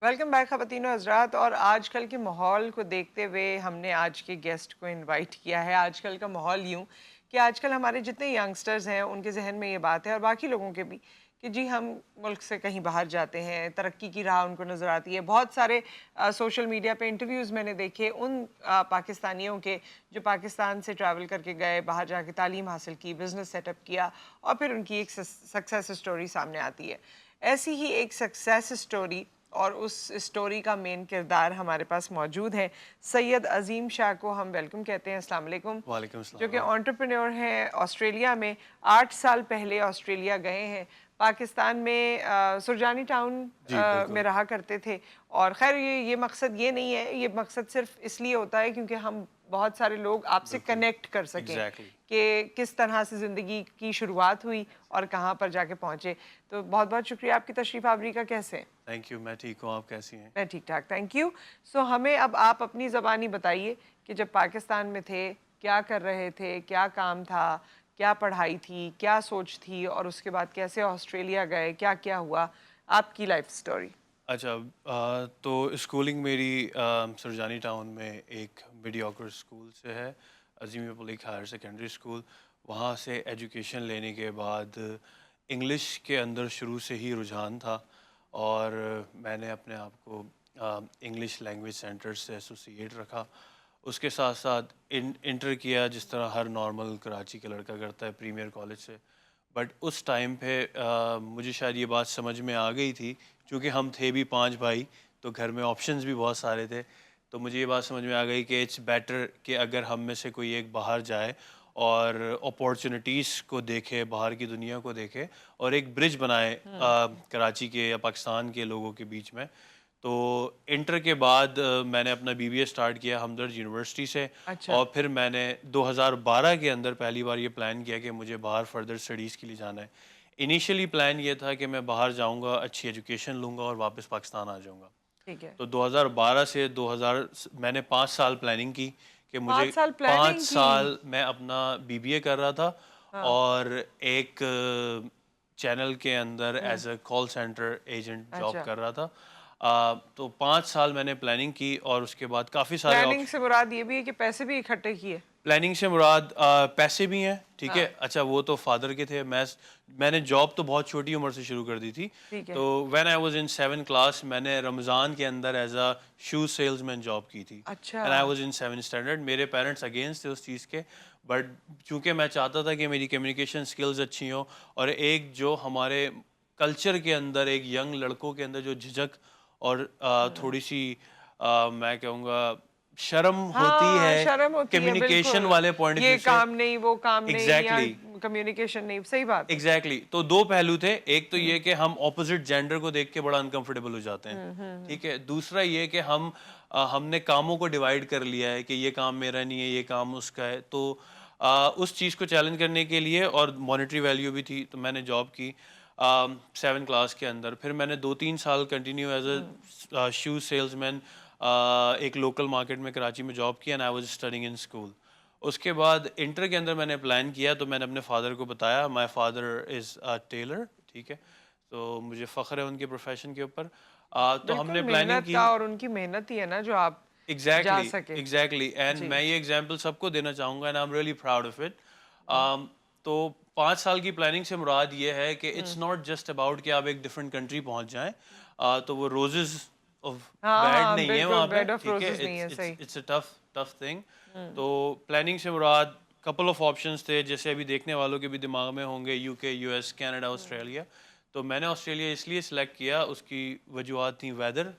Welcome back خواتین و حضرات. اور آج کل کے ماحول کو دیکھتے ہوئے ہم نے آج کے گیسٹ کو انوائٹ کیا ہے. آج کل کا ماحول یوں کہ آج کل ہمارے جتنے ینگسٹرز ہیں ان کے ذہن میں یہ بات ہے اور باقی لوگوں کے بھی کہ جی ہم ملک سے کہیں باہر جاتے ہیں, ترقی کی راہ ان کو نظر آتی ہے. بہت سارے سوشل میڈیا پہ انٹرویوز میں نے دیکھے ان پاکستانیوں کے جو پاکستان سے ٹریول کر کے گئے, باہر جا کے تعلیم حاصل کی, بزنس سیٹ اپ کیا اور پھر ان کی ایک سکسیس اسٹوری سامنے آتی ہے. ایسی ہی ایک سکسیس اسٹوری اور اس اسٹوری کا مین کردار ہمارے پاس موجود ہے. سید عظیم شاہ کو ہم ویلکم کہتے ہیں. السلام علیکم. وعلیکم جو کہ السلام. انٹرپرینور ہیں, آسٹریلیا میں 8 سال پہلے آسٹریلیا گئے ہیں. پاکستان میں سرجانی ٹاؤن جی میں بالکل. رہا کرتے تھے. اور خیر یہ مقصد یہ نہیں ہے, یہ مقصد صرف اس لیے ہوتا ہے کیونکہ ہم بہت سارے لوگ آپ سے بالکل کنیکٹ کر سکیں ایگزیکٹلی. کہ کس طرح سے زندگی کی شروعات ہوئی اور کہاں پر جا کے پہنچے. تو بہت بہت شکریہ آپ کی تشریف آوری کا. کیسے ہیں؟ تھینک یو, میں ٹھیک ہوں, آپ کیسی ہیں؟ میں ٹھیک ٹھاک, تھینک یو. سو ہمیں اب آپ اپنی زبانی بتائیے کہ جب پاکستان میں تھے کیا کر رہے تھے, کیا کام تھا, کیا پڑھائی تھی, کیا سوچ تھی, اور اس کے بعد کیسے آسٹریلیا گئے, کیا کیا ہوا, آپ کی لائف سٹوری. اچھا, تو اسکولنگ میری سرجانی ٹاؤن میں ایک میڈیوکر اسکول سے ہے, عظیم پبلک ہائر سیکنڈری اسکول. وہاں سے ایجوکیشن لینے کے بعد انگلش کے اندر شروع سے ہی رجحان تھا اور میں نے اپنے آپ کو انگلش لینگویج سینٹر سے ایسوسیٹ رکھا. اس کے ساتھ ساتھ انٹر کیا جس طرح ہر نارمل کراچی کا لڑکا کرتا ہے, پریمیئر کالج سے. بٹ اس ٹائم پہ مجھے شاید یہ بات سمجھ میں آ گئی تھی, چونکہ ہم تھے بھی 5 بھائی تو گھر میں آپشنز بھی بہت سارے تھے. تو مجھے یہ بات سمجھ میں آ گئی کہ اٹس بیٹر کہ اگر ہم میں سے کوئی ایک باہر جائے اور اپورچونیٹیز کو دیکھے, باہر کی دنیا کو دیکھے اور ایک برج بنائے کراچی کے یا پاکستان کے لوگوں کے بیچ میں. تو انٹر کے بعد میں نے اپنا BBA سٹارٹ کیا ہمدرد یونیورسٹی سے. اچھا. اور پھر میں نے 2012 کے اندر پہلی بار یہ پلان کیا کہ مجھے باہر فردر اسٹڈیز کے لیے جانا ہے. انیشلی پلان یہ تھا کہ میں باہر جاؤں گا, اچھی ایجوکیشن لوں گا اور واپس پاکستان آ جاؤں گا. ٹھیک ہے. تو 2012 سے 2000 میں نے 5 سال پلاننگ کی کہ مجھے 5 سال 5 پلاننگ کی. سال میں اپنا BBA کر رہا تھا ہاں. اور ایک چینل کے اندر as a call center agent job اچھا. کر رہا تھا. تو 5 سال میں نے پلاننگ کی اور اس کے بعد کافی سارے پلاننگ سے مراد یہ بھی ہے کہ پیسے بھی اکٹھے کیے. پلاننگ سے مراد پیسے بھی ہیں, ٹھیک ہے. ہاں. اچھا وہ تو فادر کے تھے, میں نے جاب تو بہت چھوٹی عمر سے شروع کر دی تھی. ٹھیک ہے. تو when I was in 7 class میں نے رمضان کے اندر as a shoes salesman job کی تھی. اچھا. And I was in 7 standard. میرے پیرنٹس اگینسٹ تھے اس چیز کے, بٹ چونکہ میں چاہتا تھا کہ میری کمیونیکیشن اسکلز اچھی ہوں اور ایک جو ہمارے کلچر کے اندر ایک ینگ لڑکوں کے اندر جو جھجک اور تھوڑی سی میں کہوں گا شرم ہوتی ہاں ہے شرم ہوتی ہے کمیونیکیشن بالکل, والے پوائنٹ آف یہ ویو سے. کام نہیں وہ کام نہیں یا ایگزیکٹلی کمیونیکیشن نہیں. صحیح بات ہے. ایگزیکٹلی. تو 2 پہلو تھے, ایک تو یہ کہ ہم اپوزٹ جینڈر کو دیکھ کے بڑا انکمفرٹیبل ہو جاتے ہیں, ٹھیک ہے. دوسرا یہ کہ ہم نے کاموں کو ڈیوائڈ کر لیا ہے کہ یہ کام میرا نہیں ہے, یہ کام اس کا ہے. تو اس چیز کو چیلنج کرنے کے لیے, اور مانیٹری ویلیو بھی تھی, تو میں نے جاب کی 7 کلاس کے اندر. پھر میں نے 2-3 سال continue as a shoes salesman ایک لوکل مارکیٹ میں کراچی میں جاب کیا, and I was studying in school. اس کے بعد انٹر کے اندر میں نے پلان کیا تو میں نے اپنے فادر کو بتایا. My father is a tailor, ٹھیک ہے. تو مجھے فخر ہے ان کے پروفیشن کے اوپر. تو ہم بالکل نے پلاننگ محنت کا, کی. اور ان کی محنت ہی ہے نا جو آپ جا ایگزیکٹلی سکے. ایگزیکٹلی. اینڈ جی. میں یہ ایگزامپل سب کو دینا چاہوں گا, and I am really proud of it. تو 5 سال کی پلاننگ سے مراد یہ ہے کہ اٹس ناٹ جسٹ اباؤٹ کہ آپ ایک ڈفرینٹ کنٹری پہنچ جائیں. تو وہ روزز آف ہاں بیڈ ہاں نہیں ہے بالکل, وہاں پہ, بیڈ آف ٹھیک ہے. روزز نہیں ہے. صحیح. It's a tough thing. تو پلاننگ سے مراد کپل آف آپشنس تھے, جیسے ابھی دیکھنے والوں کے بھی دماغ میں ہوں گے, UK, US, کینیڈا, آسٹریلیا. تو میں نے آسٹریلیا اس لیے سلیکٹ کیا, اس کی وجوہات تھیں ویدر.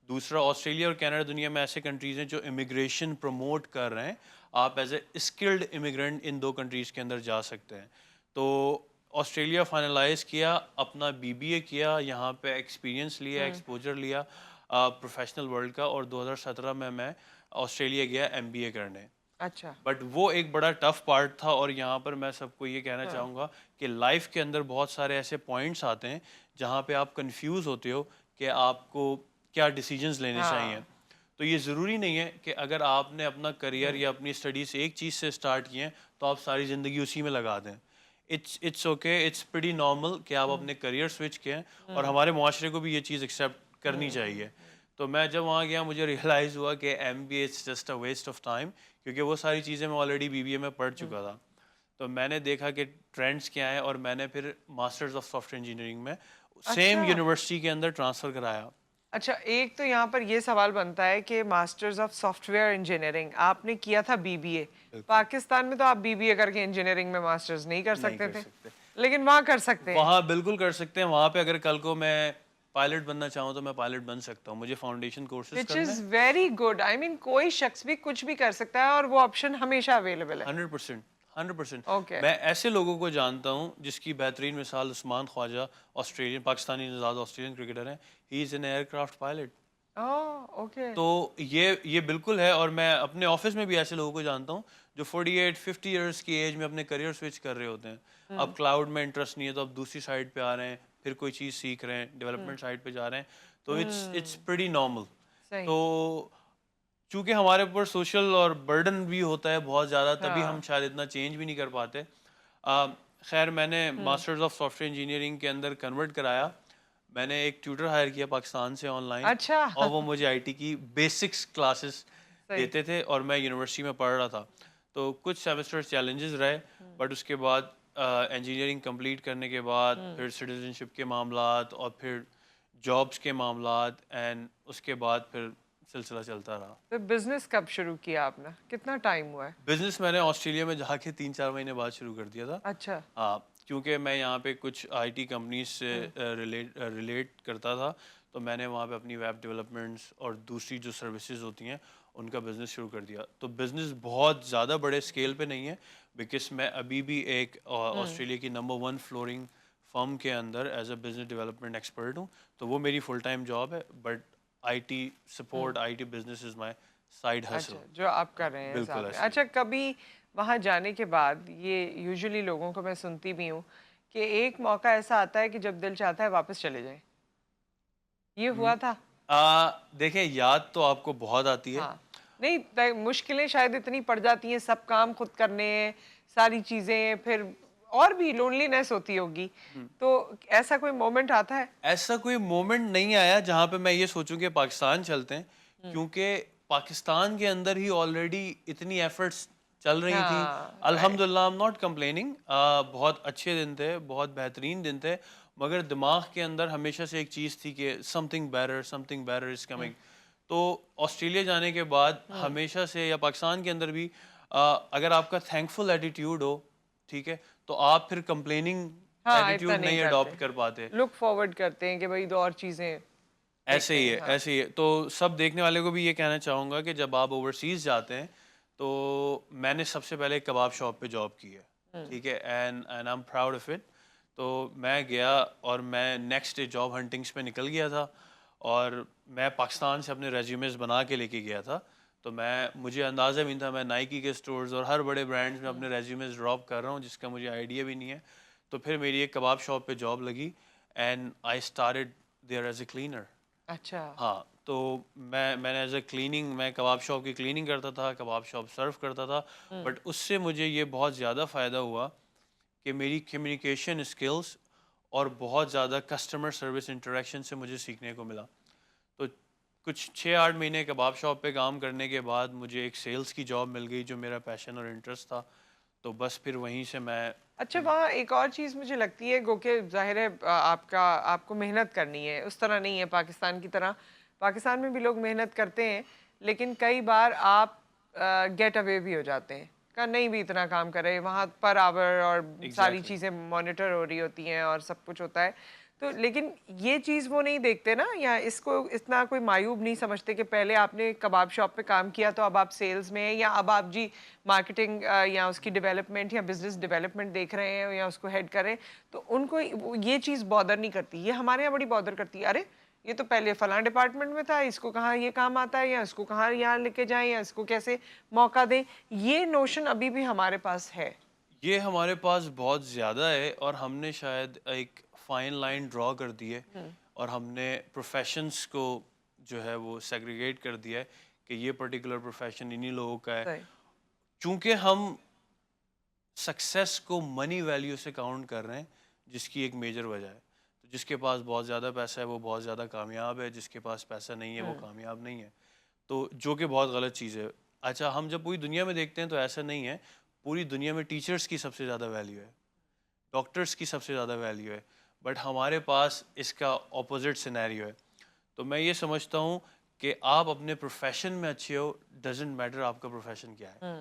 دوسرا, آسٹریلیا اور کینیڈا دنیا میں ایسے کنٹریز ہیں جو امیگریشن پروموٹ کر رہے ہیں. آپ as a skilled immigrant in 2 countries کے اندر جا سکتے ہیں. تو آسٹریلیا فائنلائز کیا, اپنا BBA کیا, یہاں پہ ایکسپیرینس لیا, ایکسپوجر لیا پروفیشنل ورلڈ کا, اور 2017 میں آسٹریلیا گیا MBA کرنے. اچھا. بٹ وہ ایک بڑا ٹف پارٹ تھا, اور یہاں پر میں سب کو یہ کہنا چاہوں گا کہ لائف کے اندر بہت سارے ایسے پوائنٹس آتے ہیں جہاں پہ آپ کنفیوز ہوتے ہو کہ آپ کو کیا ڈیسیجنز لینے چاہیے. تو یہ ضروری نہیں ہے کہ اگر آپ نے اپنا کریئر یا اپنی اسٹڈیز ایک چیز سے اسٹارٹ کیے ہیں تو آپ ساری زندگی اسی میں لگا دیں. It's okay, it's pretty normal کہ آپ اپنے کریئر سوئچ کیں, اور ہمارے معاشرے کو بھی یہ چیز ایکسیپٹ کرنی چاہیے. تو میں جب وہاں گیا مجھے ریئلائز ہوا کہ M B A it's just a waste of time, کیونکہ وہ ساری چیزیں میں آلریڈی بی بی اے میں پڑھ چکا تھا. تو میں نے دیکھا کہ ٹرینڈس کیا ہیں, اور میں نے پھر masters of soft ware engineering میں سیم اچھا یونیورسٹی کے اندر ٹرانسفر کرایا. اچھا, ایک تو یہاں پر یہ سوال بنتا ہے کہ masters of soft ware engineering آپ نے کیا تھا بی بی اے, بالکل پاکستان میں تو آپ بی بی اے کر کے انجینئرنگ میں ماسٹرز نہیں کر نہیں سکتے کر تھے, سکتے. لیکن وہاں کر سکتے ہیں. وہاں بالکل کر سکتے ہیں. وہاں پہ اگر کل کو میں پائلٹ بننا چاہوں تو میں پائلٹ بن سکتا ہوں. مجھے فاؤنڈیشن کورسز وچ کرنا از ہے. Very good. آئی مین کوئی شخص بھی کچھ بھی کر سکتا ہے اور وہ آپشن ہمیشہ اویلیبل ہے. 100%. اوکے میں ایسے لوگوں کو جانتا ہوں جس کی بہترین مثال عثمان خواجہ, آسٹریلین پاکستانی نژاد آسٹریلین کرکٹر ہیں. He is an aircraft pilot. Okay تو یہ بالکل ہے. اور میں اپنے آفس میں بھی ایسے لوگوں کو جانتا ہوں جو 48-50 ایئرس کی ایج میں اپنے کریئر سوئچ کر رہے ہوتے ہیں. اب کلاؤڈ میں انٹرسٹ نہیں ہے تو اب دوسری سائڈ پہ آ رہے ہیں, پھر کوئی چیز سیکھ رہے ہیں, ڈیولپمنٹ سائڈ پہ جا رہے ہیں. تو اٹس پریٹی نارمل. صحیح تو چونکہ ہمارے اوپر سوشل اور برڈن بھی ہوتا ہے بہت زیادہ, تبھی ہاں ہم شاید اتنا چینج بھی نہیں کر پاتے. خیر میں نے masters of soft ware engineering کے اندر کنورٹ کرایا. میں نے ایک ٹیوٹر ہائر کیا پاکستان سے آن لائن, اچھا اور وہ مجھے آئی ٹی کی بیسکس کلاسز صحیح دیتے تھے, اور میں یونیورسٹی میں پڑھ رہا تھا. تو کچھ سیمسٹر چیلنجز رہے, بٹ اس کے بعد انجینئرنگ کمپلیٹ کرنے کے بعد پھر سٹیزنشپ کے معاملات, اور پھر جابس کے معاملات, اینڈ اس کے بعد پھر سلسلہ چلتا رہا. تو بزنس کب شروع کیا آپ نے, کتنا ٹائم ہوا ہے؟ بزنس میں نے آسٹریلیا میں جا کے 3-4 مہینے بعد شروع کر دیا تھا. اچھا ہاں, کیونکہ میں یہاں پہ کچھ آئی ٹی کمپنیز سے ریلیٹ کرتا تھا, تو میں نے وہاں پہ اپنی ویب ڈیولپمنٹس اور دوسری جو سروسز ہوتی ہیں ان کا بزنس شروع کر دیا. تو بزنس بہت زیادہ بڑے اسکیل پہ نہیں ہے, بیکاز میں ابھی بھی ایک آسٹریلیا کی نمبر 1 فلورنگ فرم کے اندر as a business development expert ہوں. تو وہ میری فل ٹائم جاب ہے, but I T support, I T business is my side hustle. اچھا جو آپ کر رہے ہیں بالکل ساتھ میں. ایسے ہی. اچھا کبھی وہاں جانے کے بعد یہ یوزلی لوگوں کو میں سنتی بھی ہوں کہ ایک موقع ایسا آتا ہے کہ جب دل چاہتا ہے واپس چلے جائیں, یہ ہوا تھا؟ دیکھیں یاد تو آپ کو بہت آتی ہے. ہاں نہیں, مشکلیں شاید اتنی پڑ جاتی ہیں, سب کام خود کرنے ہیں, ساری چیزیں, پھر اور بھی لونلینے ہوتی ہوگی, تو ایسا کوئی مومنٹ آتا ہے؟ ایسا کوئی مومنٹ نہیں آیا جہاں پہ میں یہ سوچوں کہ پاکستان چلتے ہیں, کیونکہ پاکستان کے اندر ہی آلریڈی اتنی ایفرٹس چل رہی تھیں. ہاں رائٹ الحمدللہ آئی ایم ناٹ کمپلیننگ, بہت اچھے دن تھے, بہت بہترین دن تھے, مگر دماغ کے اندر ہمیشہ سے ایک چیز تھی کہ some thing better is coming. تو آسٹریلیا جانے کے بعد ہمیشہ سے, یا پاکستان کے اندر بھی, اگر آپ کا تھینکفل ایٹیٹیوڈ ہو, ٹھیک ہے, تو آپ پھر کمپلیننگ ہاں اتنا ایٹیٹیوڈ نہیں نہیں کرتے, اڈاپٹ کر پاتے. لک فارورڈ کرتے ہیں کہ بھائی دو اور چیزیں ایسے دیکھتے ہی ہیں. ہے, ہاں ایسے ہی ہے. تو سب دیکھنے والے کو بھی یہ کہنا چاہوں گا کہ جب آپ اوورسیز جاتے ہیں, تو میں نے سب سے پہلے ایک کباب شاپ پہ جاب کی ہے, ٹھیک ہے, and I am proud of it. تو میں گیا اور میں نیکسٹ ڈے جاب ہنٹنگس پہ نکل گیا تھا, اور میں پاکستان سے اپنے ریزیومیز بنا کے لے کے گیا تھا. تو مجھے اندازہ بھی نہیں تھا, میں نائکی کے اسٹورز اور ہر بڑے برانڈز میں اپنے ریزیومیز ڈراپ کر رہا ہوں, جس کا مجھے آئیڈیا بھی نہیں ہے. تو پھر میری ایک کباب شاپ پہ جاب لگی, and I started there as a cleaner. اچھا ہاں, تو میں نے ایز اے کلیننگ, میں کباب شاپ کی کلیننگ کرتا تھا, کباب شاپ سرو کرتا تھا. بٹ اس سے مجھے یہ بہت زیادہ فائدہ ہوا کہ میری کمیونیکیشن اسکلس اور بہت زیادہ کسٹمر سروس انٹریکشن سے مجھے سیکھنے کو ملا. تو کچھ 6-8 مہینے کباب شاپ پہ کام کرنے کے بعد مجھے ایک سیلز کی جاب مل گئی جو میرا پیشن اور انٹرسٹ تھا. تو بس پھر وہیں سے میں. اچھا وہاں ایک اور چیز مجھے لگتی ہے, گو کہ ظاہر ہے آپ کو محنت کرنی ہے, اس طرح نہیں ہے پاکستان کی طرح. پاکستان میں بھی لوگ محنت کرتے ہیں, لیکن کئی بار آپ گیٹ اوے بھی ہو جاتے ہیں, کہ نہیں بھی اتنا کام کرے, وہاں پر آور اور ساری ایگزیکٹلی چیزیں مانیٹر ہو رہی ہوتی ہیں اور سب کچھ ہوتا ہے. تو لیکن یہ چیز وہ نہیں دیکھتے نا, یا اس کو اتنا کوئی معیوب نہیں سمجھتے کہ پہلے آپ نے کباب شاپ پہ کام کیا تو اب آپ سیلز میں ہیں, یا اب آپ جی مارکیٹنگ یا اس کی ڈیولپمنٹ یا بزنس ڈیولپمنٹ دیکھ رہے ہیں یا اس کو ہیڈ کریں. تو ان کو یہ چیز بادر نہیں کرتی. یہ ہمارے یہاں بڑی بادر کرتی ہے, ارے یہ تو پہلے فلاں ڈپارٹمنٹ میں تھا, اس کو کہاں یہ کام آتا ہے, یا اس کو کہاں یہاں لے کے جائیں, یا اس کو کیسے موقع دیں. یہ نوشن ابھی بھی ہمارے پاس ہے. یہ ہمارے پاس بہت زیادہ ہے, اور ہم نے شاید ایک فائن لائن ڈرا کر دی ہے, اور ہم نے پروفیشنس کو جو ہے وہ سیگریگیٹ کر دیا ہے کہ یہ پرٹیکولر پروفیشن انہی لوگوں کا ہے. صحیح چونکہ ہم سکسیس کو منی ویلیو سے کاؤنٹ کر رہے ہیں, جس کی ایک میجر وجہ ہے. تو جس کے پاس بہت زیادہ پیسہ ہے وہ بہت زیادہ کامیاب ہے, جس کے پاس پیسہ نہیں ہے وہ کامیاب نہیں ہے. تو جو کہ بہت غلط چیز ہے. اچھا, ہم جب پوری دنیا میں دیکھتے ہیں تو ایسا نہیں ہے. پوری دنیا میں ٹیچرز کی سب سے زیادہ ویلیو ہے, ڈاکٹرز کی سب سے زیادہ ویلیو ہے, بٹ ہمارے پاس اس کا اپوزٹ سینیریو ہے. تو میں یہ سمجھتا ہوں کہ آپ اپنے پروفیشن میں اچھے ہو, ڈزنٹ میٹر آپ کا پروفیشن کیا ہے.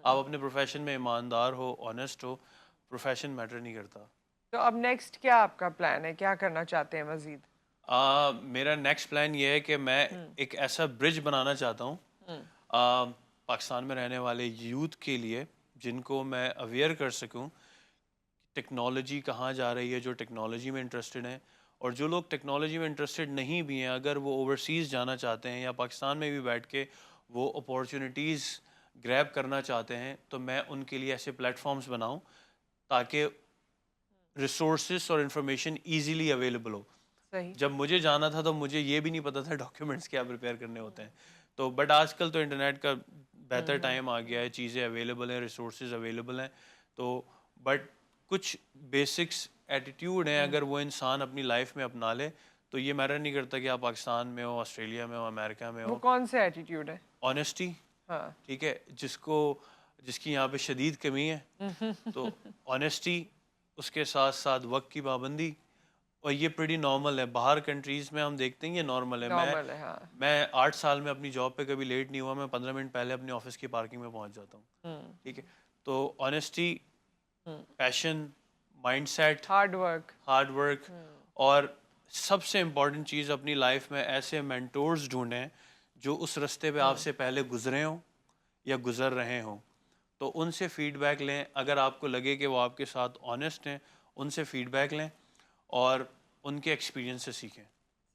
آپ اپنے پروفیشن میں ایماندار ہو, آنیسٹ ہو, پروفیشن میٹر نہیں کرتا. تو اب نیکسٹ کیا آپ کا پلان ہے, کیا کرنا چاہتے ہیں مزید؟ میرا نیکسٹ پلان یہ ہے کہ میں ایک ایسا برج بنانا چاہتا ہوں پاکستان میں رہنے والے یوتھ کے لیے, جن کو میں اویئر کر سکوں ٹیکنالوجی کہاں جا رہی ہے, جو ٹیکنالوجی میں انٹرسٹڈ ہیں, اور جو لوگ ٹیکنالوجی میں انٹرسٹڈ نہیں بھی ہیں, اگر وہ اوورسیز جانا چاہتے ہیں یا پاکستان میں بھی بیٹھ کے وہ اپورچونیٹیز گریب کرنا چاہتے ہیں, تو میں ان کے لیے ایسے پلیٹ فارمز بناؤں تاکہ ریسورسز اور انفارمیشن ایزیلی اویلیبل ہو. صحیح. جب مجھے جانا تھا تو مجھے یہ بھی نہیں پتا تھا ڈاکیومنٹس کیا پریپیئر کرنے ہوتے ہیں. تو بٹ آج کل تو انٹرنیٹ کا بہتر ٹائم آ گیا ہے, چیزیں اویلیبل ہیں, ریسورسز اویلیبل ہیں. تو بٹ کچھ بیسکس ایٹیٹیوڈ ہیں, اگر وہ انسان اپنی لائف میں اپنا لے تو یہ میٹر نہیں کرتا کہ آپ پاکستان میں ہو, آسٹریلیا میں ہو, امریکہ میں وہ ہو. کون سے ایٹیٹیوڈ ہے؟ آنیسٹی, ہاں. ٹھیک ہے, جس کی یہاں پہ شدید کمی ہے, تو آنیسٹی, اس کے ساتھ ساتھ وقت کی پابندی, اور یہ پریٹی نارمل ہے. باہر کنٹریز میں ہم دیکھتے ہیں یہ نارمل ہے. نارمل ہے. ہاں. میں 8 سال میں اپنی جاب پہ کبھی لیٹ نہیں ہوا, میں 15 منٹ پہلے اپنے آفس کی پارکنگ میں پہنچ جاتا ہوں. ٹھیک ہے, تو آنیسٹی, پیشن, مائنڈ سیٹ, ہارڈ ورک, اور سب سے امپورٹنٹ چیز اپنی لائف میں ایسے مینٹورز ڈھونڈیں جو اس رستے پہ آپ سے پہلے گزرے ہوں یا گزر رہے ہوں. تو ان سے فیڈ بیک لیں. اگر آپ کو لگے کہ وہ آپ کے ساتھ آنیسٹ ہیں, ان سے فیڈ بیک لیں اور ان کے ایکسپیرینس سے سیکھیں.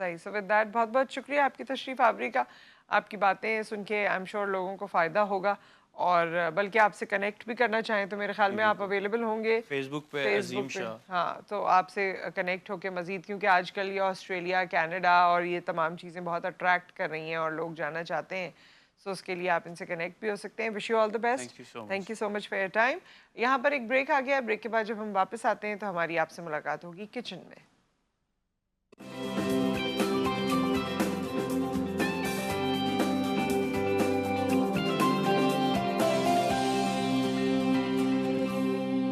صحیح. سو ود دیٹ بہت بہت شکریہ آپ کی تشریف آوری کا. آپ کی باتیں سن کے آئی ایم شیور لوگوں کو فائدہ ہوگا, اور بلکہ آپ سے کنیکٹ بھی کرنا چاہیں تو میرے خیال میں آپ اویلیبل ہوں گے فیس بک پہ فیس عظیم بک پہ. شاہ. ہاں, تو آپ سے کنیکٹ ہو کے مزید, کیونکہ آج کل یہ آسٹریلیا, کینیڈا اور یہ تمام چیزیں بہت اٹریکٹ کر رہی ہیں اور لوگ جانا چاہتے ہیں. سو اس کے لیے آپ ان سے کنیکٹ بھی ہو سکتے ہیں. Wish you all the best. Thank you so much. Thank you so much for your time. یہاں پر ایک بریک آ گیا. بریک کے بعد جب ہم واپس آتے ہیں تو ہماری آپ سے ملاقات ہوگی کچن میں.